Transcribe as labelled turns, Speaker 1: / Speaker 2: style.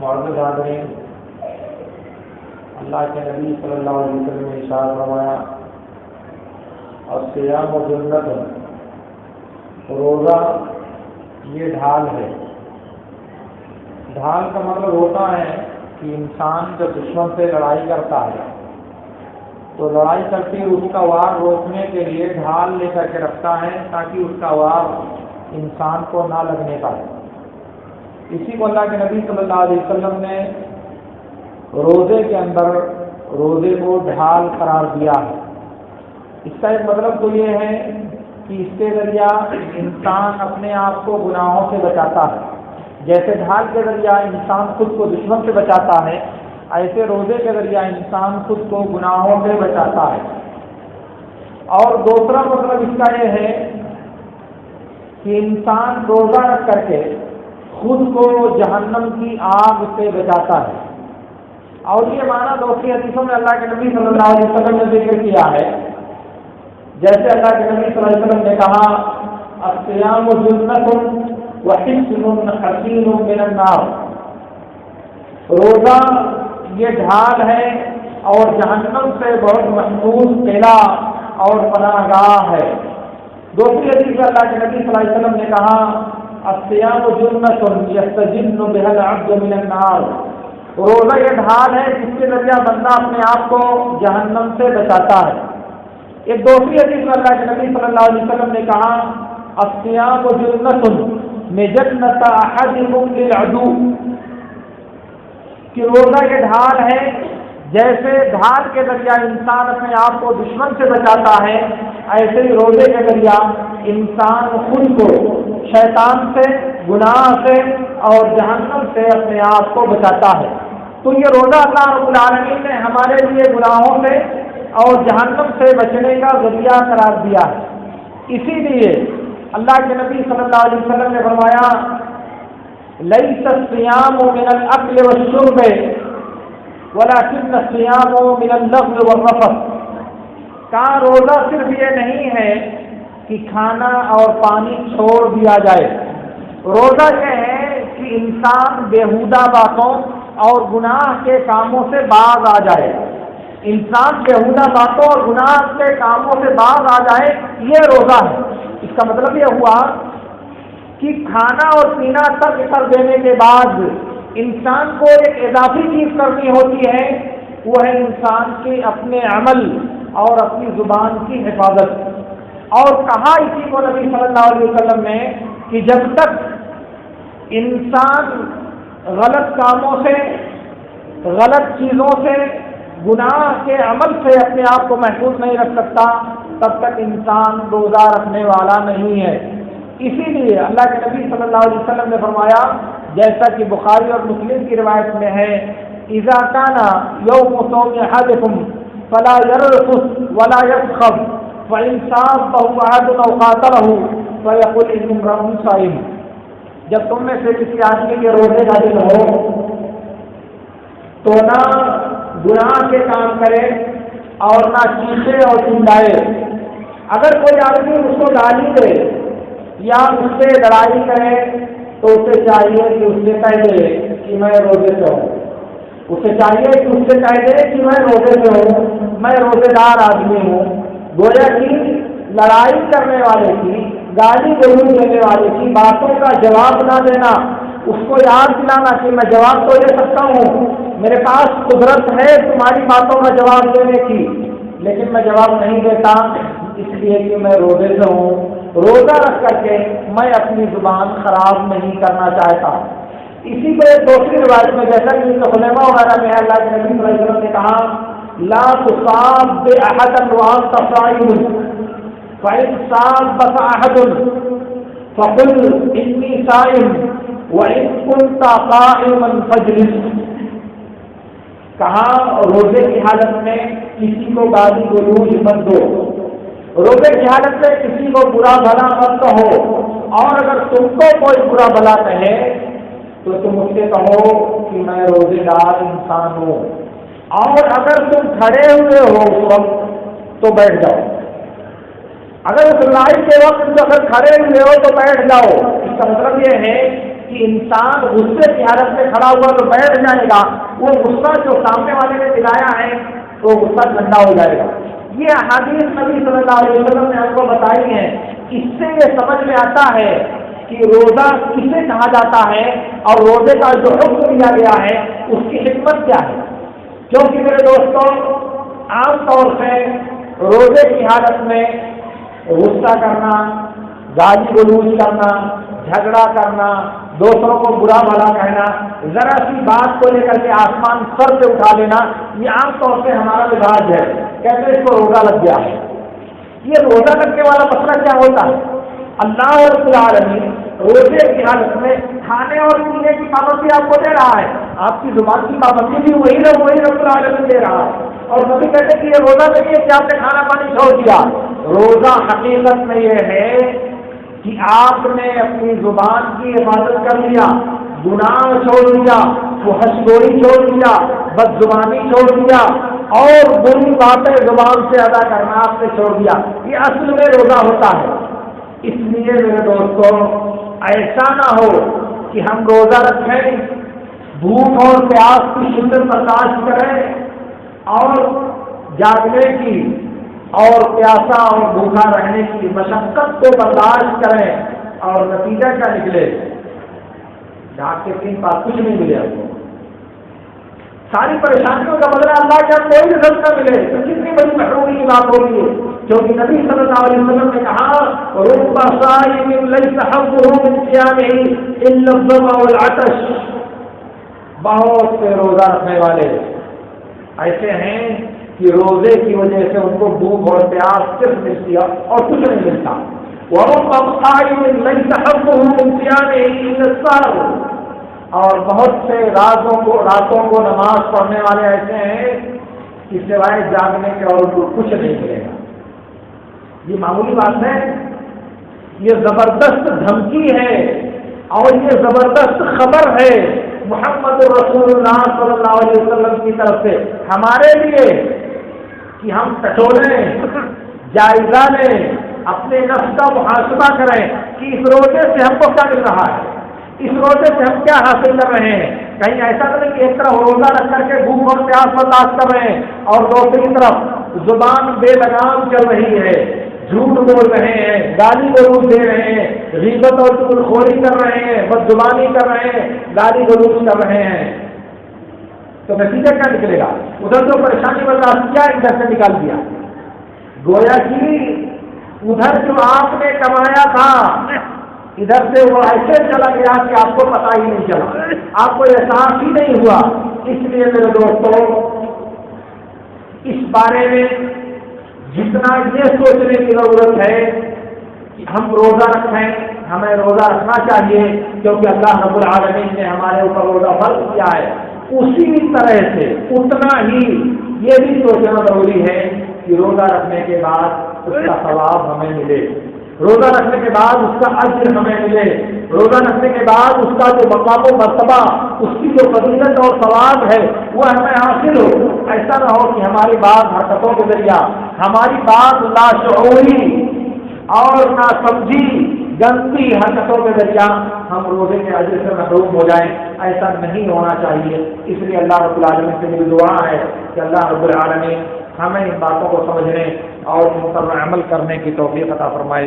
Speaker 1: معزز حاضرین، اللہ کے نبی صلی اللہ علیہ وسلم نے ارشاد فرمایا الصیام جنۃ، روزہ یہ ڈھال ہے۔ ڈھال کا مطلب ہوتا ہے کہ انسان جب دشمن سے لڑائی کرتا ہے تو لڑائی کرتے اس کا وار روکنے کے لیے ڈھال لے کر کے رکھتا ہے تاکہ اس کا وار انسان کو نہ لگنے پائے۔ اسی کو اللہ کے نبی صلی اللہ علیہ وسلم نے روزے کے اندر روزے کو ڈھال قرار دیا ہے۔ اس کا ایک مطلب تو یہ ہے کہ اس کے ذریعہ انسان اپنے آپ کو گناہوں سے بچاتا ہے۔ جیسے ڈھال کے ذریعہ انسان خود کو دشمن سے بچاتا ہے، ایسے روزے کے ذریعہ انسان خود کو گناہوں سے بچاتا ہے۔ اور دوسرا مطلب اس کا یہ ہے کہ انسان روزہ رکھ کر کے خود کو جہنم کی آگ سے بچاتا ہے۔ اور یہ معنی دوسری حدیثوں میں اللہ کے نبی صلی اللہ علیہ وسلم نے ذکر کیا ہے، جیسے اللہ کے نبی صلی اللہ علیہ وسلم نے کہا الصیام جنۃ وحصن حصین من النار، روزہ یہ ڈھال ہے اور جہنم سے بہت محفوظ قلعہ اور پناہ گاہ ہے۔ دوسری حدیث میں اللہ کے نبی صلی اللہ علیہ وسلم نے کہا الصیام جنۃ یستجن بها العبد من النار، روزہ یہ ڈھال ہے جس کے ذریعہ بندہ اپنے آپ کو جہنم سے بچاتا ہے۔ ایک دوسری حدیث میں اللہ کے نبی صلی اللہ علیہ وسلم نے کہا الصیام جنۃ مجنۃ احدکم للعدو، کہ روزہ یہ ڈھال ہے جیسے ڈھال کے ذریعہ انسان اپنے آپ کو دشمن سے بچاتا ہے، ایسے ہی روزے کے ذریعہ انسان خود کو شیطان سے، گناہ سے اور جہنم سے اپنے آپ کو بچاتا ہے۔ تو یہ روزہ اللہ رب العالمین نے ہمارے لیے گناہوں سے اور جہنم سے بچنے کا ذریعہ قرار دیا ہے۔ اسی لیے اللہ کے نبی صلی اللہ علیہ وسلم نے فرمایا لیس الصیام من الاکل والشرب ولکن الصیام من اللغو والرفث، کہا روزہ صرف یہ نہیں ہے کہ کھانا اور پانی چھوڑ دیا جائے، روزہ یہ ہے کہ انسان بیہودہ باتوں اور گناہ کے کاموں سے باز آ جائے، انسان بیہودہ باتوں اور گناہ کے کاموں سے باز آ جائے، یہ روزہ ہے۔ اس کا مطلب یہ ہوا کہ کھانا اور پینا ترک کر دینے کے بعد انسان کو ایک اضافی چیز کرنی ہوتی ہے، وہ ہے انسان کے اپنے عمل اور اپنی زبان کی حفاظت۔ اور کہا اسی کو نبی صلی اللہ علیہ وسلم نے کہ جب تک انسان غلط کاموں سے، غلط چیزوں سے، گناہ کے عمل سے اپنے آپ کو محفوظ نہیں رکھ سکتا، تب تک انسان روزہ رکھنے والا نہیں ہے۔ اسی لیے اللہ کے نبی صلی اللہ علیہ وسلم نے فرمایا، جیسا کہ بخاری اور مسلم کی روایت میں ہے اذا كان يوم صوم احدكم فلا يرفث ولا يسخب فإن صابه أحد أو قاتله فيقول إني امرؤ صائم، جب تم میں سے کسی آدمی کے روزے کا دن ہو تو نہ گناہ کے کام کرے اور نہ چیخے اور چلائے۔ اگر کوئی آدمی اس کو گالی دے یا اس سے لڑائی کرے تو اسے چاہیے کہ اس سے کہہ دے کہ میں روزے سے ہوں، اسے چاہیے کہ اس سے کہہ دے کہ میں روزے سے ہوں، میں روزے دار آدمی ہوں۔ گویا کہ لڑائی کرنے والے کی، گالی گلوچ دینے والے کی باتوں کا جواب نہ دینا، اس کو یاد دلانا کہ میں جواب تو دے سکتا ہوں، میرے پاس قدرت ہے تمہاری باتوں کا جواب دینے کی، لیکن میں جواب نہیں دیتا اس لیے کہ میں روزے سے ہوں، روزہ رکھ کر کے میں اپنی زبان خراب نہیں کرنا چاہتا۔ اسی کو ایک دوسری روایت میں جیسا کہ خلیمہ وغیرہ میں اللہ کے نبی صلی اللہ علیہ وسلم نے کہا لا تصاب احدا وانت صائم فإن صابك احد فقل انی صائم وإن كنت قائما فاجلس، کہا روزے کی حالت میں کسی کو گالی گلوچ مت دو، روزے کی حالت میں کسی کو برا بھلا مت کہو، اور اگر تم کو کوئی برا بھلا کہے تو تم اس سے کہو کہ میں روزے دار انسان ہوں، اور اگر تم کھڑے ہوئے ہو اس وقت تو بیٹھ جاؤ، اگر اس لڑائی کے وقت اگر کھڑے ہوئے ہو تو بیٹھ جاؤ۔ اس کا مطلب یہ ہے کہ انسان غصے کی حالت میں کھڑا ہوا تو بیٹھ جائے گا، وہ غصہ جو سامنے والے نے دلایا ہے وہ غصہ ٹھنڈا ہو جائے گا۔ یہ احادیث نبی صلی اللہ علیہ وسلم نے ہم کو بتائی ہیں۔ اس سے یہ سمجھ میں آتا ہے کہ روزہ کسے کہا جاتا ہے اور روزے کا جو حکم دیا گیا ہے اس کی حکمت کیا ہے۔ کیونکہ میرے دوستوں، عام طور سے روزے کی حالت میں غصہ کرنا، گالی گلوچ کرنا، جھگڑا کرنا، دوسروں کو برا بھلا کہنا، ذرا سی بات کو لے کر کے آسمان سر سے اٹھا لینا، یہ عام طور سے ہمارا مزاج ہے۔ کہتے ہیں اس کو روزہ لگ گیا ہے۔ یہ روزہ لگنے والا مسئلہ کیا ہوتا ہے؟ اللہ رب العالمین روزے کی حالت میں کھانے اور پینے کی پابندی آپ کو دے رہا ہے، آپ کی زبان کی پابندی بھی وہی رب العالمین دے رہا ہے۔ اور نبی کہتے کہ یہ روزہ نہیں ہے کہ آپ نے کھانا پانی چھوڑ دیا۔ روزہ حقیقت میں یہ ہے کہ آپ نے اپنی زبان کی حفاظت کر لیا، گناہ چھوڑ دیا، فحش گوئی چھوڑ دیا، بد زبانی چھوڑ دیا اور بری باتیں زبان سے ادا کرنا آپ نے چھوڑ دیا۔ یہ اصل میں روزہ ہوتا ہے۔ اس لیے میرے دوستوں، ایسا نہ ہو کہ ہم روزہ رکھیں، بھوک اور پیاس کی شدت برداشت کریں اور جاگنے کی اور پیاسا اور بھوکا رہنے کی مشقت کو برداشت کریں اور نتیجہ کیا نکلے؟ ڈاک کے 3 پاس کچھ نہیں ملے آپ کو، ساری پریشانیوں کا بدلہ اللہ کا کوئی رزق نہ ملے۔ کتنی بڑی محرومی کی بات ہوگی ہے، کیونکہ نبی صلی اللہ علیہ وسلم نے کہا رب صائم لیس حظه من صيامه الا الظمأ والعطش، بہت سے روزہ رکھنے والے ایسے ہیں کہ روزے کی وجہ سے ان کو بھوک اور پیاس صرف ملتی ہے اور کچھ نہیں ملتا۔ ورب صائم لیس حظه من صيامه الا السحر، اور بہت سے راتوں کو نماز پڑھنے والے ایسے ہیں کہ سوائے جاگنے کے اور ان کو کچھ نہیں ملے گا۔ یہ معمولی بات ہے، یہ زبردست دھمکی ہے اور یہ زبردست خبر ہے محمد رسول اللہ صلی اللہ علیہ وسلم کی طرف سے ہمارے لیے کہ ہم ٹٹولیں، جائزہ لیں، اپنے نفس کا محاسبہ کریں کہ اس روزے سے ہم کو کیا مل رہا ہے، اس روزے سے ہم کیا حاصل کر رہے ہیں۔ کہیں ایسا تو نہیں کہ ایک طرف روزہ رکھ کر کے بھوک اور پیاس برداشت کر رہے ہیں اور دوسری طرف زبان بے لگام چل رہی ہے، جھوٹ بول رہے ہیں، گالی گلوچ دے رہے ہیں، غیبت اور چغلخوری کر رہے ہیں، بدزبانی کر رہے ہیں، گالی گلوچ کر رہے ہیں، تو نتیجہ کیا نکلے گا؟ ادھر تو پریشانی برداشت کیا ادھر سے نکال دیا، گویا کہ ادھر جو آپ نے کمایا تھا ادھر سے وہ ایسے چلا گیا کہ آپ کو پتہ ہی نہیں چلا، آپ کو احساس ہی نہیں ہوا۔ اس لیے میرے دوستوں، اس بارے میں جتنا یہ سوچنے کی ضرورت ہے کہ ہم روزہ رکھیں، ہمیں روزہ رکھنا چاہیے کیونکہ اللہ رب العالمین نے ہمارے اوپر روزہ فرض کیا ہے، اسی طرح سے اتنا ہی یہ بھی سوچنا ضروری ہے کہ روزہ رکھنے کے بعد اس کا ثواب ہمیں ملے، روزہ رکھنے کے بعد اس کا اجر ہمیں ملے، روزہ رکھنے کے بعد اس کا جو مقام و مرتبہ، اس کی جو فضیلت اور ثواب ہے وہ ہمیں حاصل ہو۔ ایسا نہ ہو کہ ہماری بات حرکتوں کے ذریعہ، ہماری بات لاشعوری اور نہ سمجھی گندی حرکتوں کے ذریعہ ہم روزے کے اجر سے محروم ہو جائیں، ایسا نہیں ہونا چاہیے۔ اس لیے اللہ رب العالمین سے میری دعا ہے کہ اللہ رب العالمین ہمیں ان باتوں کو سمجھنے اور ان پر عمل کرنے کی توفیق عطا فرمائے۔